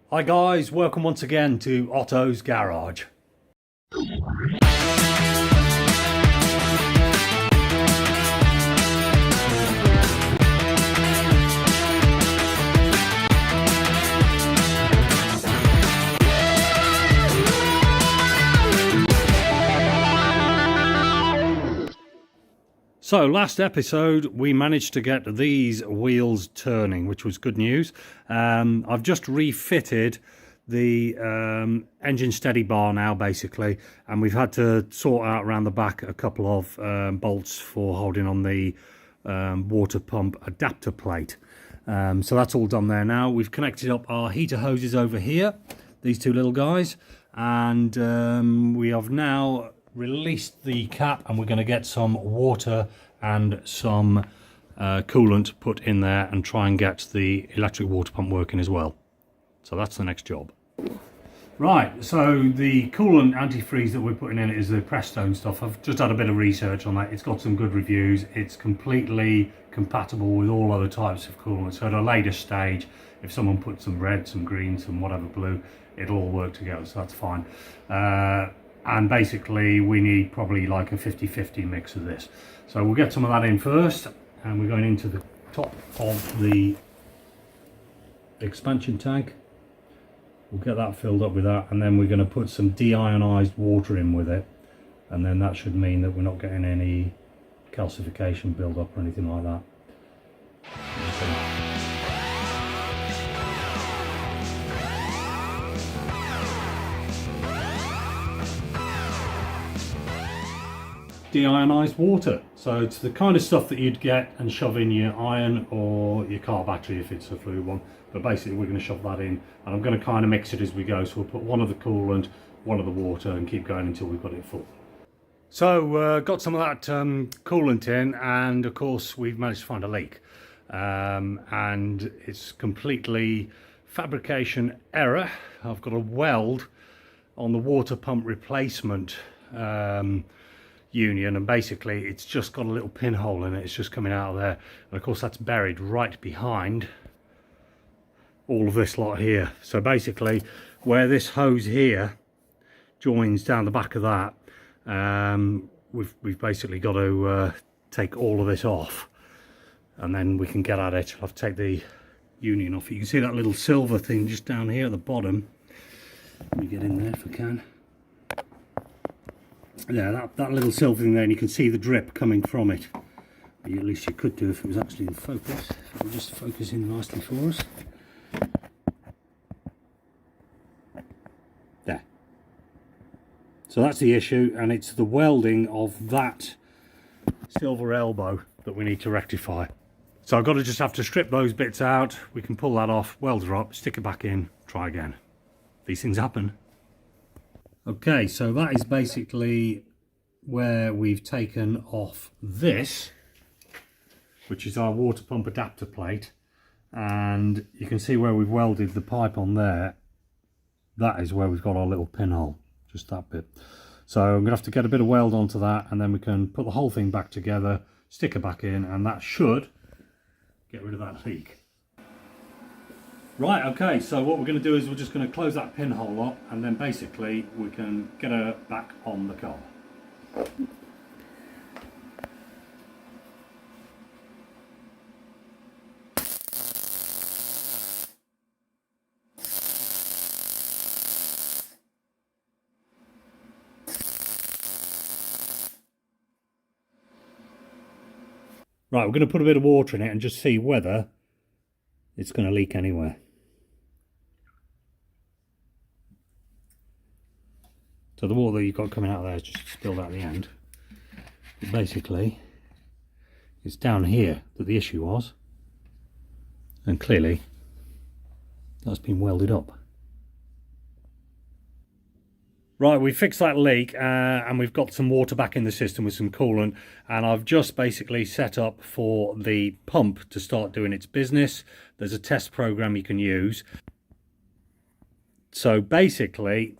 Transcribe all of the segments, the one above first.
Hi guys, welcome once again to Otto's Garage. So last episode we managed to get these wheels turning, which was good news. I've just refitted the engine steady bar now basically, and we've had to sort out around the back a couple of bolts for holding on the water pump adapter plate. So that's all done there now. We've connected up our heater hoses over here, these two little guys, and we have now released the cap, and we're going to get some water and some coolant put in there and try and get the electric water pump working as well. So that's the next job. Right, so the coolant antifreeze that we're putting in is the Prestone stuff. I've just had a bit of research on that. It's got some good reviews. It's completely compatible with all other types of coolant. So at a later stage, if someone puts some red, some green, some whatever blue, it'll all work together, so that's fine. And basically we need probably like a 50-50 mix of this. So we'll get some of that in first, and we're going into the top of the expansion tank. We'll get that filled up with that, and then we're going to put some deionized water in with it, and then that should mean that we're not getting any calcification build up or anything like that. Deionized water, so it's the kind of stuff that you'd get and shove in your iron or your car battery if it's a fluid one, but basically we're going to shove that in, and I'm going to kind of mix it as we go. So we'll put one of the coolant, one of the water, and keep going until we've got it full. So got some of that coolant in, and of course we've managed to find a leak, and it's completely fabrication error. I've got a weld on the water pump replacement union, and basically it's just got a little pinhole in it. It's just coming out of there, and of course that's buried right behind all of this lot here. So basically where this hose here joins down the back of that, we've basically got to take all of this off, and then we can get at it. I'll have to take the union off. You can see that little silver thing just down here at the bottom. Let me get in there if I can. Yeah, that little silver thing there, and you can see the drip coming from it. At least you could do if it was actually in focus. It'll just focus in nicely for us. There. So that's the issue, and it's the welding of that silver elbow that we need to rectify. So I've got to just have to strip those bits out. We can pull that off, weld her up, stick it back in, try again. These things happen. Okay, so that is basically where we've taken off this, which is our water pump adapter plate, and you can see where we've welded the pipe on there. That is where we've got our little pinhole, just that bit. So I'm going to have to get a bit of weld onto that, and then we can put the whole thing back together, stick it back in, and that should get rid of that leak. Right, okay, so what we're going to do is we're just going to close that pinhole up, and then basically we can get her back on the car. Right, we're going to put a bit of water in it and just see whether it's going to leak anywhere. So the water that you've got coming out of there is just spilled out the end. But basically, it's down here that the issue was, and clearly that's been welded up. Right, we fixed that leak, and we've got some water back in the system with some coolant, and I've just basically set up for the pump to start doing its business. There's a test program you can use. So basically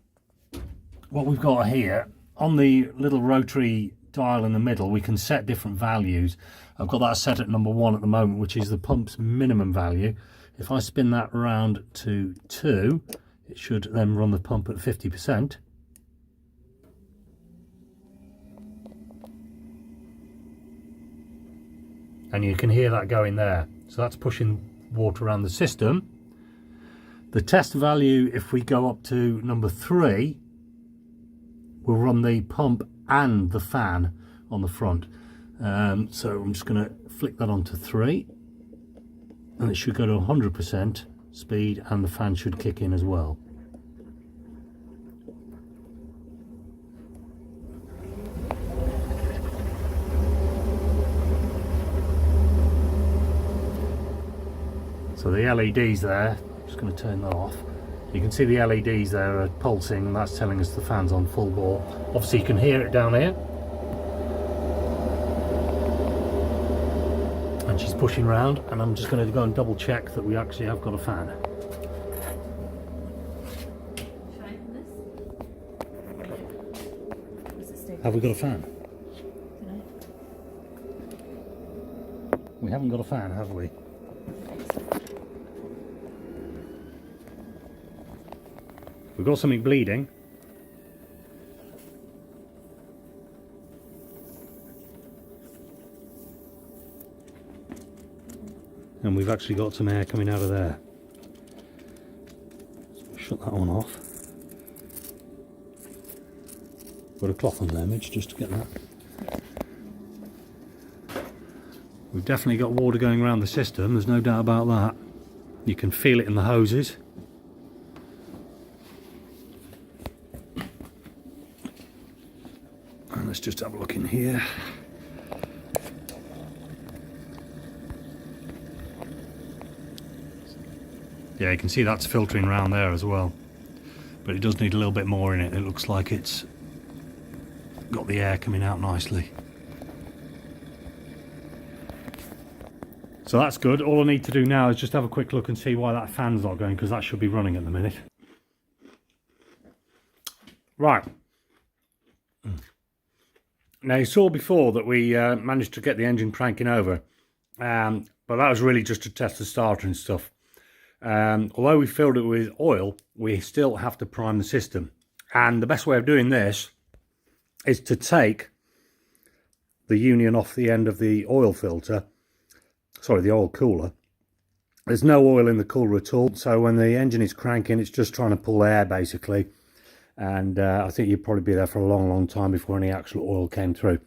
what we've got here on the little rotary dial in the middle, we can set different values. I've got that set at number 1 at the moment, which is the pump's minimum value. If I spin that round to 2, it should then run the pump at 50%. And you can hear that going there. So that's pushing water around the system. The test value, if we go up to number 3, will run the pump and the fan on the front. So I'm just going to flick that onto 3, and it should go to 100% speed, and the fan should kick in as well. So the LEDs there, I'm just going to turn that off. You can see the LEDs there are pulsing, and that's telling us the fan's on full bore. Obviously you can hear it down here. And she's pushing round, and I'm just going to go and double check that we actually have got a fan. Have we got a fan? We haven't got a fan, have we? We've got something bleeding. And we've actually got some air coming out of there. So shut that one off. Got a cloth on there, Mitch, just to get that. We've definitely got water going around the system, there's no doubt about that. You can feel it in the hoses. And let's just have a look in here. Yeah, you can see that's filtering around there as well, but it does need a little bit more in it. It looks like it's got the air coming out nicely. So that's good. All I need to do now is just have a quick look and see why that fan's not going, because that should be running at the minute. Right. Now you saw before that we managed to get the engine cranking over, but that was really just to test the starter and stuff. Although we filled it with oil, we still have to prime the system, and the best way of doing this is to take the union off the end of the oil filter, sorry, the oil cooler. There's no oil in the cooler at all, so when the engine is cranking, it's just trying to pull air basically, and I think you'd probably be there for a long time before any actual oil came through.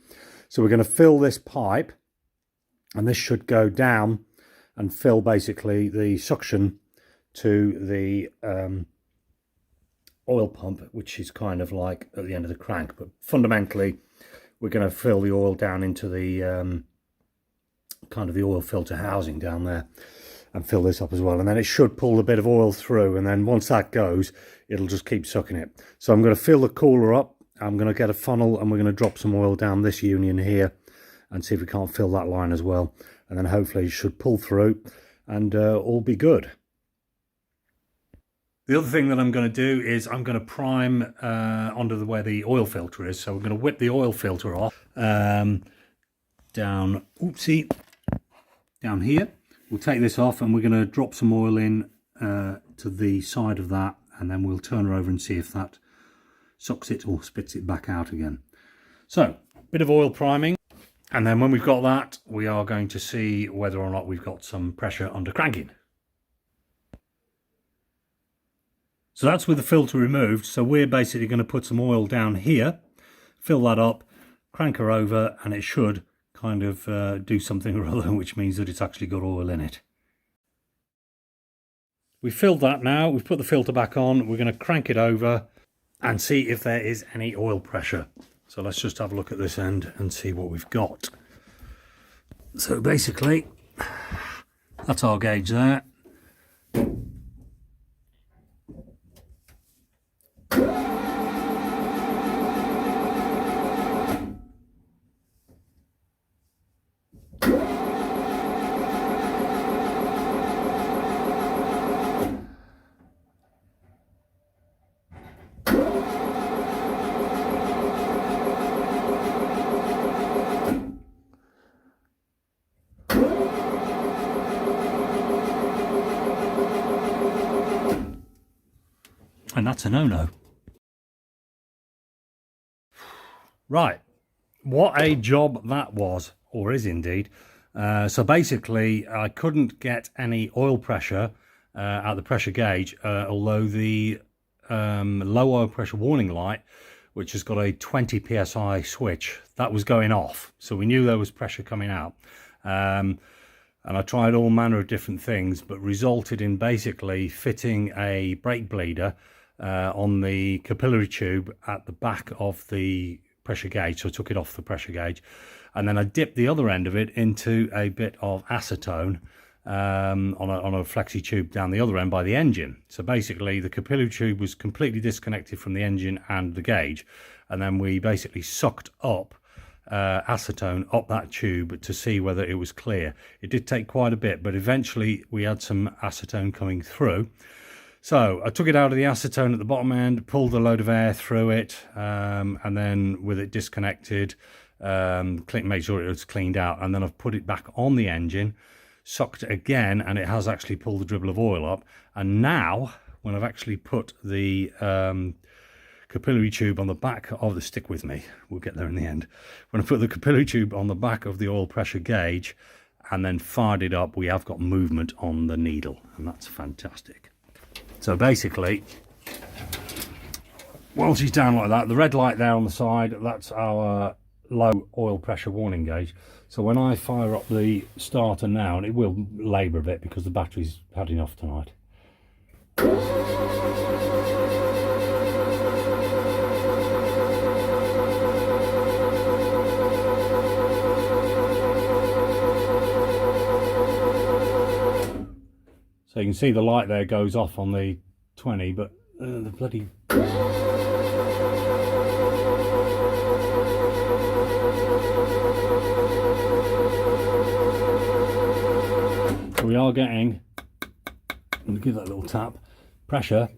So we're going to fill this pipe, and this should go down and fill basically the suction to the oil pump, which is kind of like at the end of the crank. But fundamentally, we're going to fill the oil down into the kind of the oil filter housing down there, and fill this up as well. And then it should pull a bit of oil through, and then once that goes, it'll just keep sucking it. So I'm going to fill the cooler up. I'm going to get a funnel, and we're going to drop some oil down this union here and see if we can't fill that line as well. And then hopefully it should pull through and all be good. The other thing that I'm going to do is I'm going to prime onto where the oil filter is. So we're going to whip the oil filter off down here. We'll take this off, and we're going to drop some oil in to the side of that, and then we'll turn her over and see if that sucks it or spits it back out again. So, bit of oil priming, and then when we've got that, we are going to see whether or not we've got some pressure under cranking. So that's with the filter removed, so we're basically going to put some oil down here, fill that up, crank her over, and it should kind of do something or other, which means that it's actually got oil in it. We've filled that now, we've put the filter back on, we're going to crank it over and see if there is any oil pressure. So let's just have a look at this end and see what we've got. So basically, that's our gauge there. and that's a no-no. Right, what a job that was, or is indeed. So basically, I couldn't get any oil pressure out the pressure gauge, although the low oil pressure warning light, which has got a 20 psi switch, that was going off. So we knew there was pressure coming out. And I tried all manner of different things, but resulted in basically fitting a brake bleeder on the capillary tube at the back of the pressure gauge. So I took it off the pressure gauge, and then I dipped the other end of it into a bit of acetone on a flexi tube down the other end by the engine. So basically the capillary tube was completely disconnected from the engine and the gauge, and then we basically sucked up acetone up that tube to see whether it was clear. It did take quite a bit, but eventually we had some acetone coming through. So I took it out of the acetone at the bottom end, pulled a load of air through it, and then with it disconnected, made sure it was cleaned out, and then I've put it back on the engine, sucked it again, and it has actually pulled a dribble of oil up. And now, when I've actually put the capillary tube on the back of the, stick with me, we'll get there in the end. When I put the capillary tube on the back of the oil pressure gauge and then fired it up, we have got movement on the needle, and that's fantastic. So basically, while she's down like that, the red light there on the side, that's our low oil pressure warning gauge. So when I fire up the starter now, and it will labour a bit because the battery's had enough tonight. So you can see the light there goes off on the 20, but the bloody... We are getting, I'm going to give that a little tap, pressure.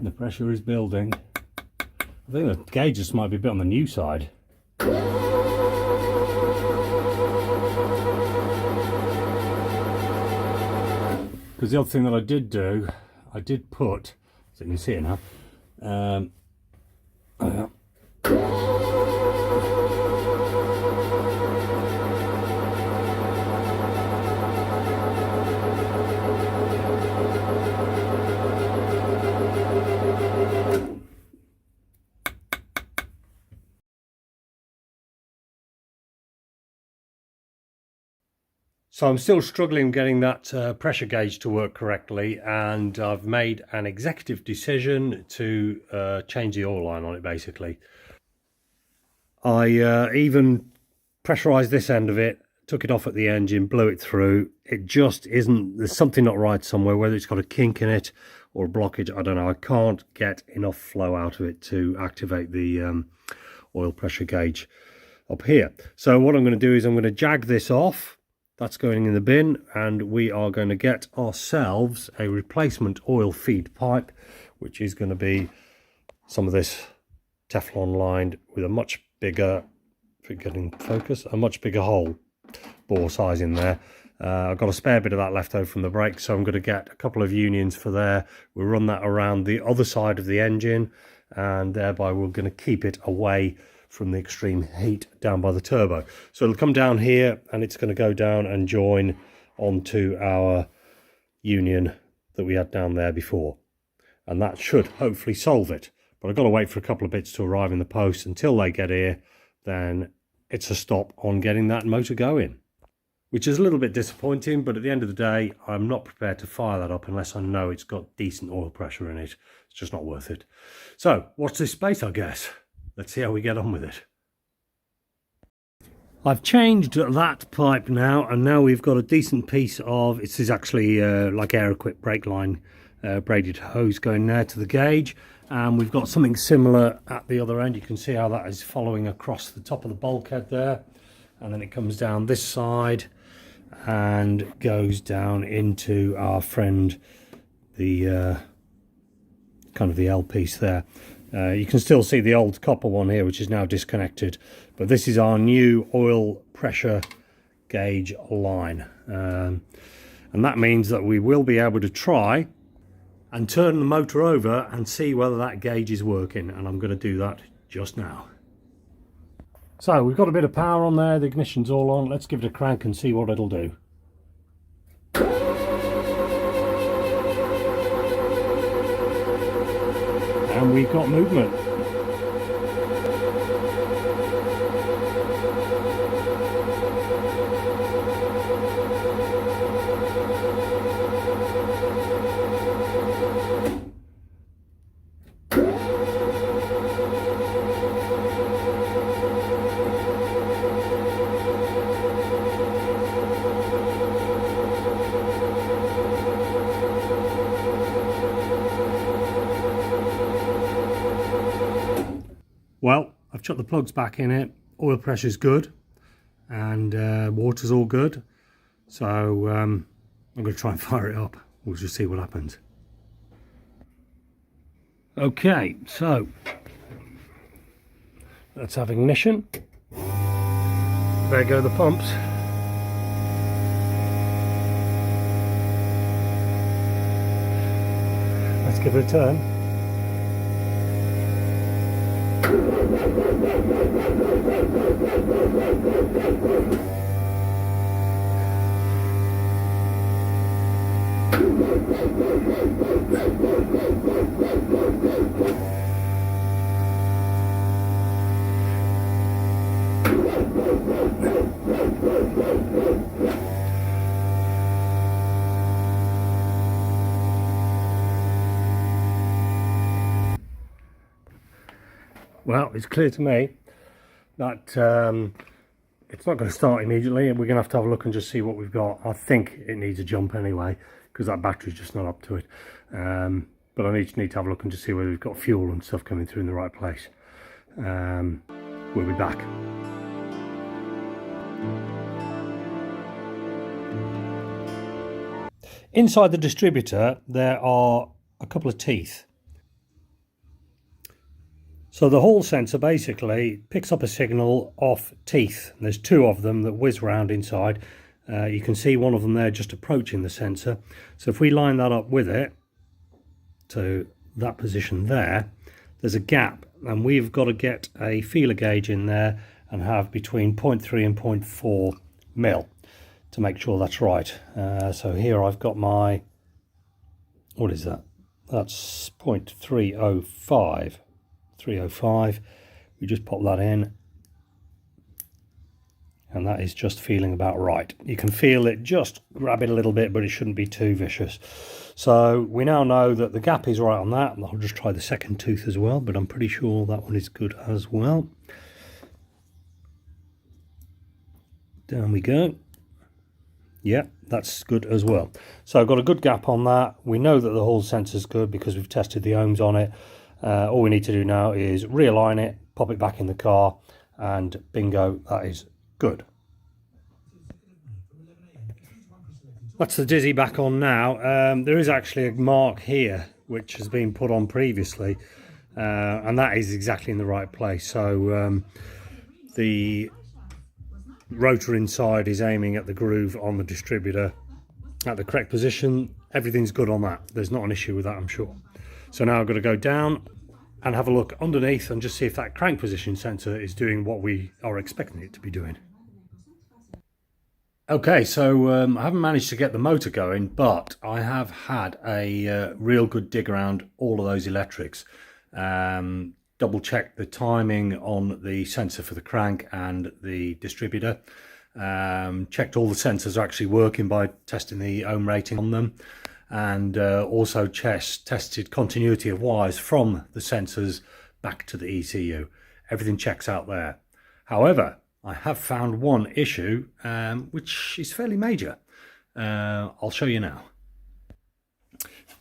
The pressure is building. I think the gauge just might be a bit on the new side. Because the other thing that I did do, I did put, so you can see it now, oh yeah. So I'm still struggling getting that pressure gauge to work correctly, and I've made an executive decision to change the oil line on it basically. I even pressurised this end of it, took it off at the engine, blew it through. It just isn't, there's something not right somewhere, whether it's got a kink in it or a blockage, I don't know. I can't get enough flow out of it to activate the oil pressure gauge up here. So what I'm going to do is I'm going to jag this off. That's going in the bin, and we are going to get ourselves a replacement oil feed pipe, which is going to be some of this Teflon lined with a much bigger, if we're getting focus, a much bigger hole bore size in there. I've got a spare bit of that left over from the brake, so I'm going to get a couple of unions for there. We'll run that around the other side of the engine, and thereby we're going to keep it away from the extreme heat down by the turbo. So it'll come down here, and it's going to go down and join onto our union that we had down there before, and that should hopefully solve it. But I've got to wait for a couple of bits to arrive in the post. Until they get here, then it's a stop on getting that motor going, which is a little bit disappointing, but at the end of the day, I'm not prepared to fire that up unless I know it's got decent oil pressure in it. It's just not worth it. So watch this space, I guess. Let's see how we get on with it. I've changed that pipe now, and now we've got a decent piece of, this is actually like Air Equip brake line braided hose going there to the gauge, and we've got something similar at the other end. You can see how that is following across the top of the bulkhead there, and then it comes down this side and goes down into our friend, the kind of the L piece there. You can still see the old copper one here, which is now disconnected, but this is our new oil pressure gauge line, and that means that we will be able to try and turn the motor over and see whether that gauge is working, and I'm going to do that just now. So we've got a bit of power on there, the ignition's all on. Let's give it a crank and see what it'll do. And we've got movement. Well, I've chucked the plugs back in it, oil pressure's good, and water's all good, so I'm going to try and fire it up. We'll just see what happens. Okay, so let's have ignition. There go the pumps. Let's give it a turn. Well, it's clear to me that it's not going to start immediately, and we're going to have a look and just see what we've got. I think it needs a jump anyway, because that battery's just not up to it. But I need to have a look and just see whether we've got fuel and stuff coming through in the right place. We'll be back. Inside the distributor, there are a couple of teeth. So the hall sensor basically picks up a signal off teeth. There's two of them that whiz around inside. You can see one of them there just approaching the sensor. So if we line that up with it to that position there, there's a gap, and we've got to get a feeler gauge in there and have between 0.3 and 0.4 mil to make sure that's right. So here I've got my, what is that? That's 0.305. 305. We just pop that in, and that is just feeling about right. You can feel it just grab it a little bit, but it shouldn't be too vicious. So we now know that the gap is right on that. I'll just try the second tooth as well, but I'm pretty sure that one is good as well. Down we go. Yeah, that's good as well. So I've got a good gap on that. We know that the hall sensor is good because we've tested the ohms on it. All we need to do now is realign it, pop it back in the car, and bingo, that is good. That's the Dizzy back on now. There is actually a mark here which has been put on previously, and that is exactly in the right place. So the rotor inside is aiming at the groove on the distributor at the correct position. Everything's good on that. There's not an issue with that, I'm sure. So now I've got to go down and have a look underneath and just see if that crank position sensor is doing what we are expecting it to be doing. Okay, so I haven't managed to get the motor going, but I have had a real good dig around all of those electrics. Double checked the timing on the sensor for the crank and the distributor. Checked all the sensors are actually working by testing the ohm rating on them. And also tested continuity of wires from the sensors back to the ECU. Everything checks out there. However, I have found one issue which is fairly major. I'll show you now.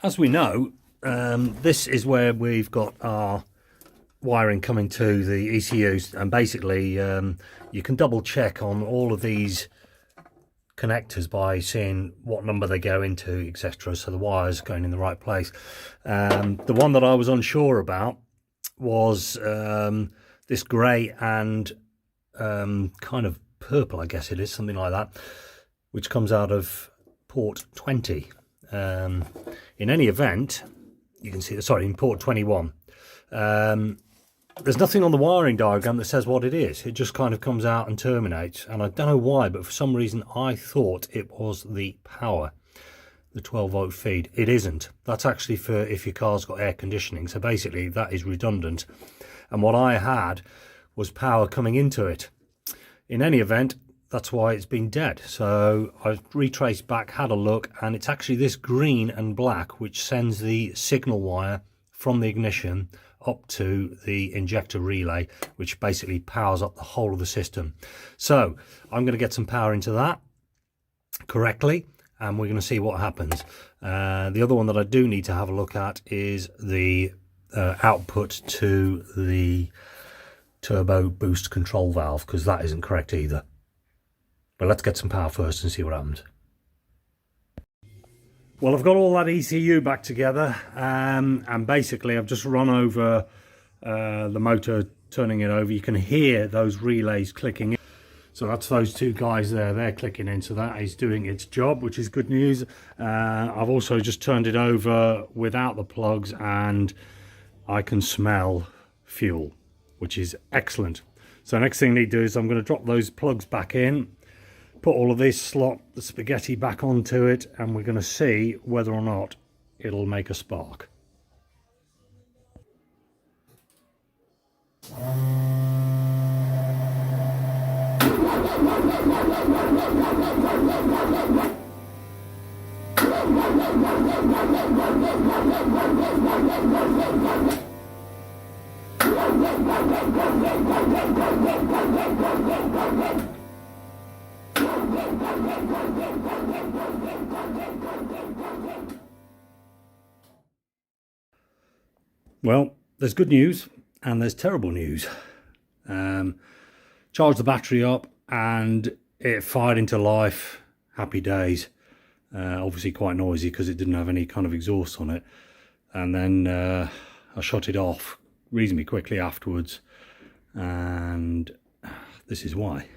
As we know, this is where we've got our wiring coming to the ECUs, and basically you can double check on all of these connectors by seeing what number they go into, etc., so the wire's going in the right place. The one that I was unsure about was this grey and kind of purple, I guess it is, something like that, which comes out of port 20. In any event, you can see, sorry, in port 21. There's nothing on the wiring diagram that says what it is. It just kind of comes out and terminates, and I don't know why, but for some reason I thought it was the power, the 12-volt feed. It isn't. That's actually for if your car's got air conditioning, so basically that is redundant, and what I had was power coming into it. In any event, that's why it's been dead. So I retraced back, had a look, and it's actually this green and black which sends the signal wire from the ignition up to the injector relay, which basically powers up the whole of the system. So I'm going to get some power into that correctly, and we're going to see what happens. The other one that I do need to have a look at is the output to the turbo boost control valve, because that isn't correct either. But let's get some power first and see what happens. Well, I've got all that ECU back together, and basically I've just run over the motor, turning it over. You can hear those relays clicking in. So that's those two guys there, they're clicking in, so that is doing its job, which is good news. I've also just turned it over without the plugs, and I can smell fuel, which is excellent. So next thing I need to do is I'm going to drop those plugs back in, put all of this, slot the spaghetti back onto it, and we're going to see whether or not it'll make a spark. Well, there's good news and there's terrible news. Charged the battery up and it fired into life. Happy days. Obviously quite noisy because it didn't have any kind of exhaust on it. And then I shut it off reasonably quickly afterwards, and this is why.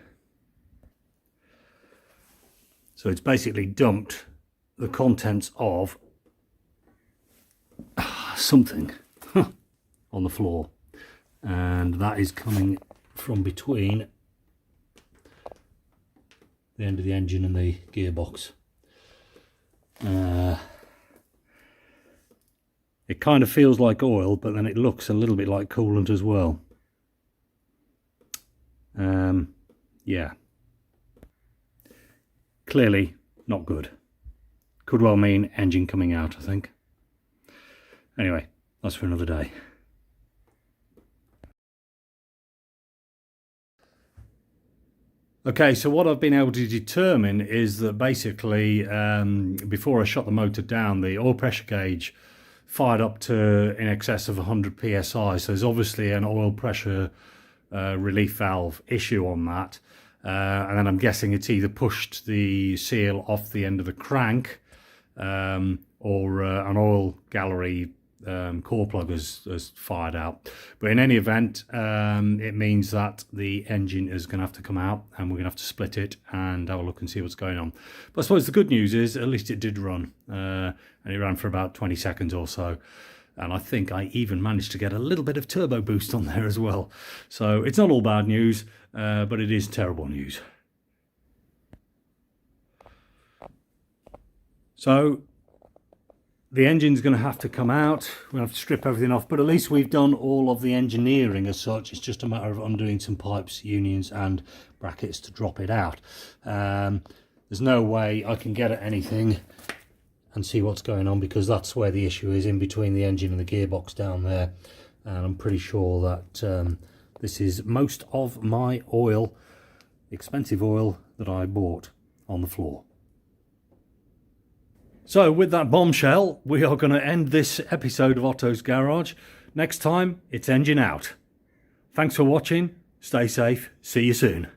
So it's basically dumped the contents of something on the floor, and that is coming from between the end of the engine and the gearbox. It kind of feels like oil, but then it looks a little bit like coolant as well. Yeah. Clearly not good. Could well mean engine coming out, I think. Anyway, that's for another day. Okay, so what I've been able to determine is that basically before I shut the motor down, the oil pressure gauge fired up to in excess of 100 psi. So there's obviously an oil pressure relief valve issue on that. And then I'm guessing it's either pushed the seal off the end of the crank or an oil gallery core plug has fired out. But in any event, it means that the engine is going to have to come out, and we're going to have to split it and have a look and see what's going on. But I suppose the good news is at least it did run, and it ran for about 20 seconds or so. And I think I even managed to get a little bit of turbo boost on there as well. So it's not all bad news, but it is terrible news. So the engine's going to have to come out. We'll have to strip everything off, but at least we've done all of the engineering as such. It's just a matter of undoing some pipes, unions and brackets to drop it out. There's no way I can get at anything and see what's going on, because that's where the issue is, in between the engine and the gearbox down there. And I'm pretty sure that this is most of my oil, expensive oil, that I bought on the floor. So with that bombshell, we are going to end this episode of Otto's Garage. Next time, it's engine out. Thanks for watching. Stay safe. See you soon.